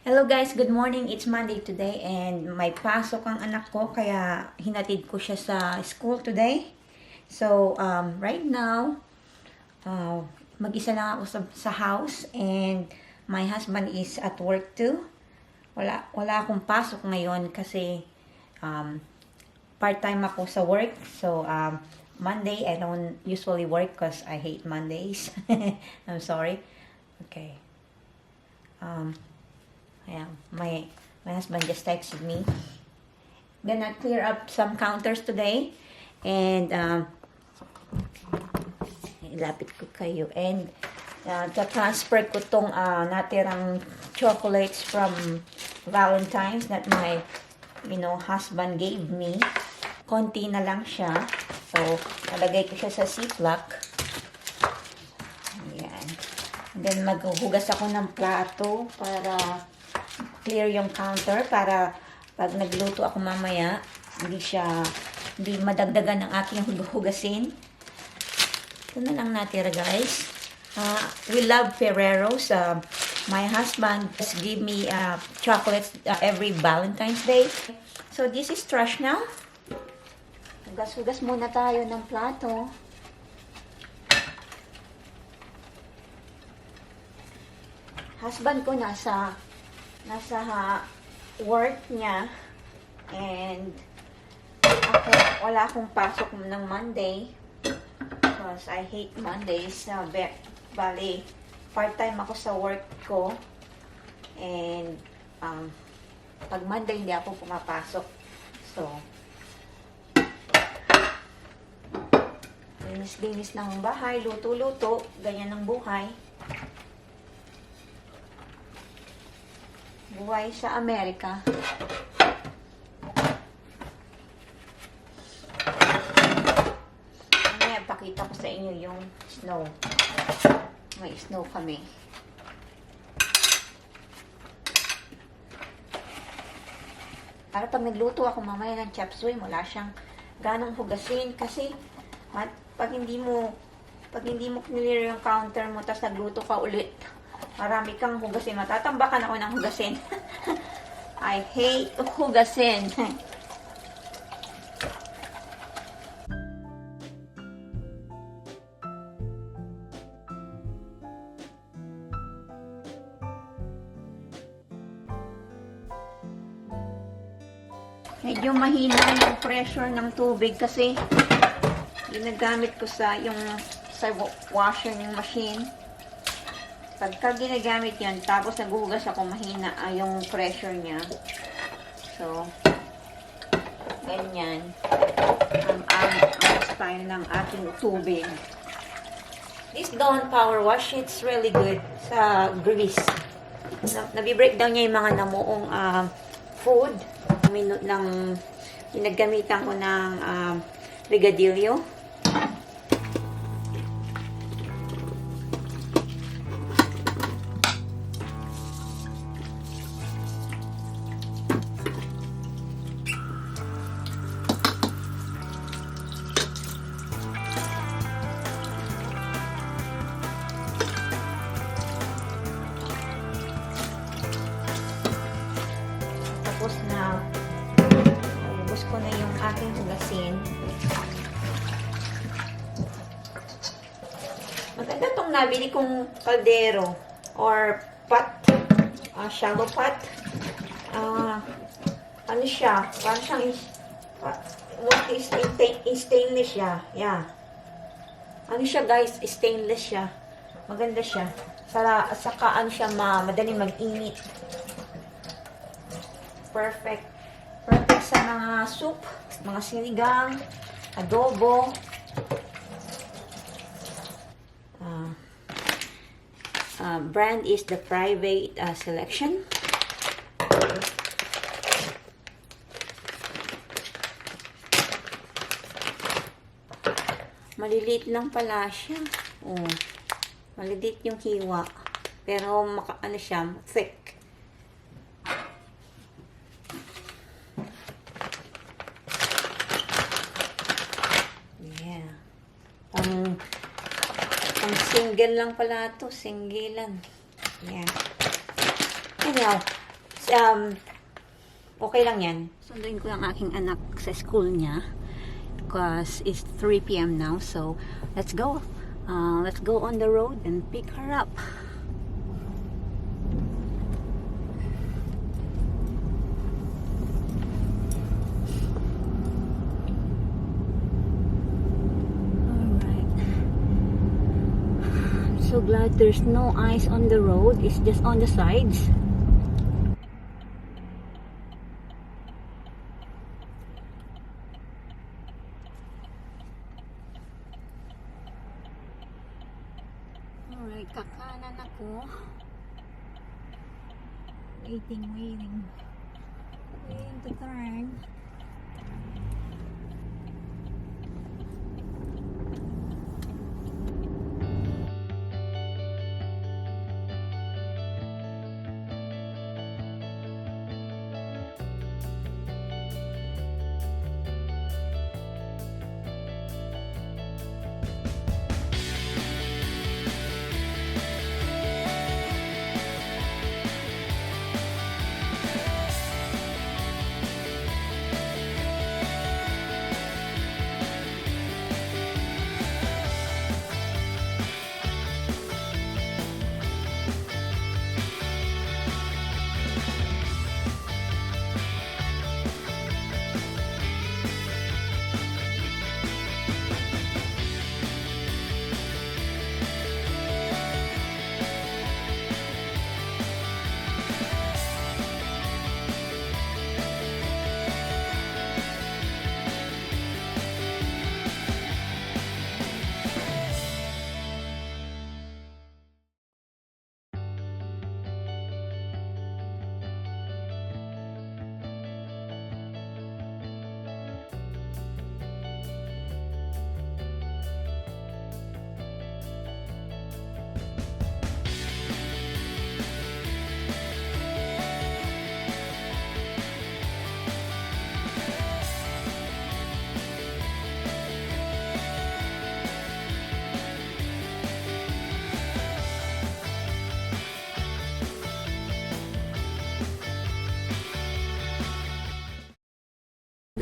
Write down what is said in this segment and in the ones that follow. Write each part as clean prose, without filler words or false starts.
Hello guys, good morning. It's Monday today and may pasok ang anak ko kaya hinatid ko siya sa school today. So, right now, mag-isa lang ako sa house and my husband is at work too. Wala akong pasok ngayon kasi part-time ako sa work. So, Monday, I don't usually work because I hate Mondays. I'm sorry. Okay. Yeah, my husband just texted me. Gonna clear up some counters today. And, ilapit ko kayo. And, transfer ko tong natirang chocolates from Valentine's that my, husband gave me. Konti na lang siya. So, nalagay ko siya sa Ziploc. Ayan. And then, maghuhugas ako ng plato para clear yung counter para pag nagluto ako mamaya, hindi madagdagan ng aking hugasin. Ito na lang natira guys. We love Ferrero's. My husband just give me chocolates every Valentine's Day. So this is trash now. Hugas-hugas muna tayo ng plato. Husband ko nasa work niya and wala akong pasok ng Monday because I hate Mondays. Bali, part-time ako sa work ko and pag Monday hindi ako pumapasok. So, linis-linis ng bahay, luto-luto, ganyan ang buhay. Buhay sa Amerika. Mamaya, pakita ko sa inyo yung snow. May snow kami. Para pag nagluto ako mamaya ng chop suey, wala siyang ganong hugasin. Kasi, pag hindi mo clear yung counter mo, tapos nagluto ka ulit, marami kang hugasin. Matatambakan ako ng hugasin. I hate hugasin. Medyo mahina yung pressure ng tubig kasi ginagamit ko sa washer ng machine. Pagka ginagamit yan, tapos naghuhugas ako, mahina yung pressure niya. So, ganyan. Ang style ng ating tubig. This Dawn Power Wash, it's really good sa grease. Nabi-breakdown niya yung mga namuong food. Ginagamitan ko ng Brigadillo. Tapos na ubos ko na yung aking hugasin. Maganda tong nabili kong kaldero or pot, shallow pot. Ano siya? Parang siyang stainless siya. Yeah. Ano siya guys? Stainless siya. Maganda siya. Saka ano siya, madaling mag-init. Perfect. Perfect sa mga soup, mga sinigang, adobo. Brand is the Private Selection. Maliliit lang pala siya. Oh, maliliit yung hiwa. Pero ano siya, thick. Yeah. Ang single lang pala ito. Singgilan. Yeah. Anyhow, Okay lang yan. Sunduin ko ang aking anak sa school niya. Because it's 3 p.m. now. So, let's go. Let's go on the road and pick her up. So glad there's no ice on the road. It's just on the sides. Alright, kakanan ako. Waiting to turn.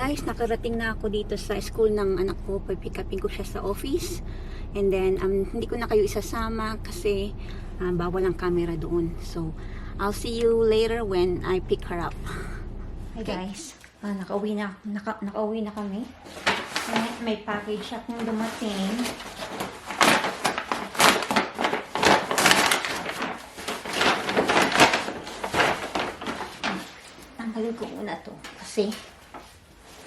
Guys, nakarating na ako dito sa school ng anak ko. Pick upin ko siya sa office. And then, hindi ko na kayo isasama kasi bawal ang camera doon. So, I'll see you later when I pick her up. Hi guys, nakauwi na kami. May package akong dumating. Tanggalin ko muna to kasi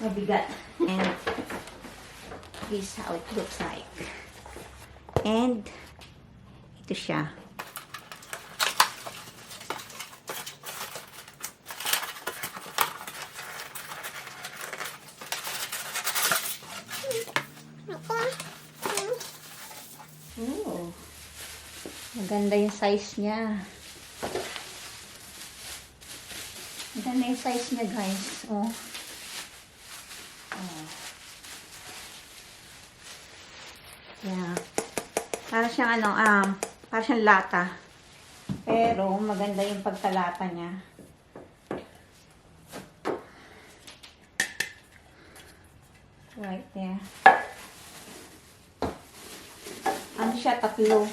mabigat. And this is how it looks like. And ito siya. Oh, maganda yung size niya. Maganda yung size niya, guys. Oh. Yeah. Para siyang para siyang lata. Pero maganda yung pagkalata niya. Right there. Ano siya, tatlo.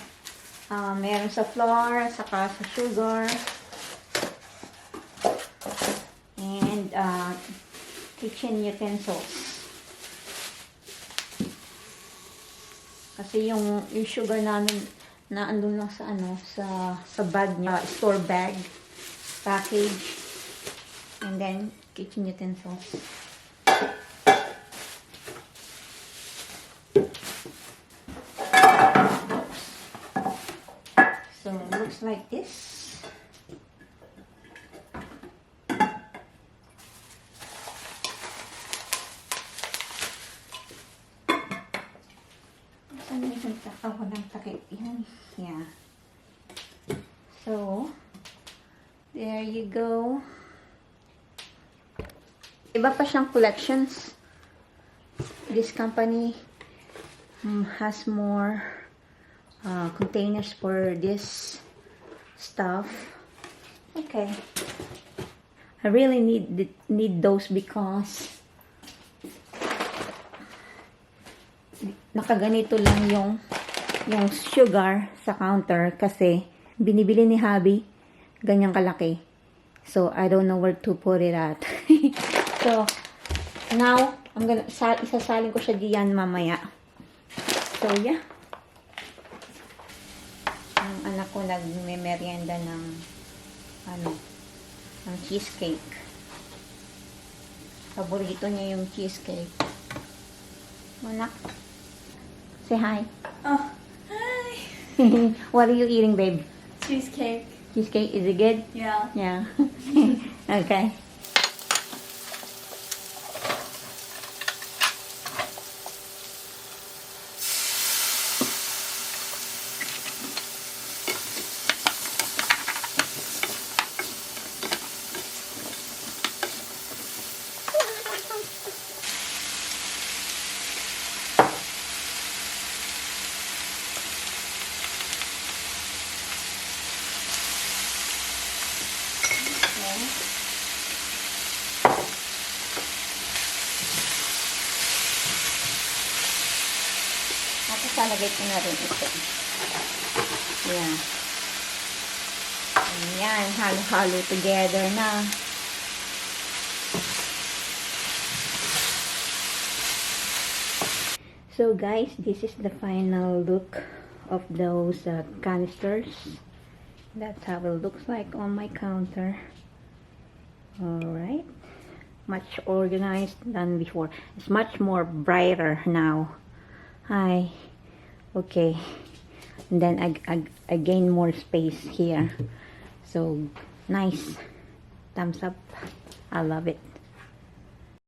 Meron sa flour, saka sa sugar. And kitchen utensils. Kasi yung sugar namin na andun lang sa sa bag niya, store bag, package, and then kitchen utensils. So it looks like this. Walang takip yan. Yeah. So, there you go. Iba pa siyang collections. This company has more containers for this stuff. Okay. I really need those because nakaganito lang yung sugar sa counter kasi binibili ni hubby ganyang kalaki. So, I don't know where to put it at. So, now, isasalin ko siya diyan mamaya. So, yeah. Ang anak ko nagme-merienda ng cheesecake. Paborito niya yung cheesecake. Anak, say hi. Oh, hi. What are you eating, babe? Cheesecake. Cheesecake, is it good? Yeah. Yeah. Okay. Tapos lalagay ko na rin ito. Yan. Ayan, halo-halo together na. So guys, this is the final look of those canisters. That's how it looks like on my counter. Alright. Much organized than before. It's much more brighter now. Hi. Okay. And then I gain more space here. So, nice. Thumbs up. I love it.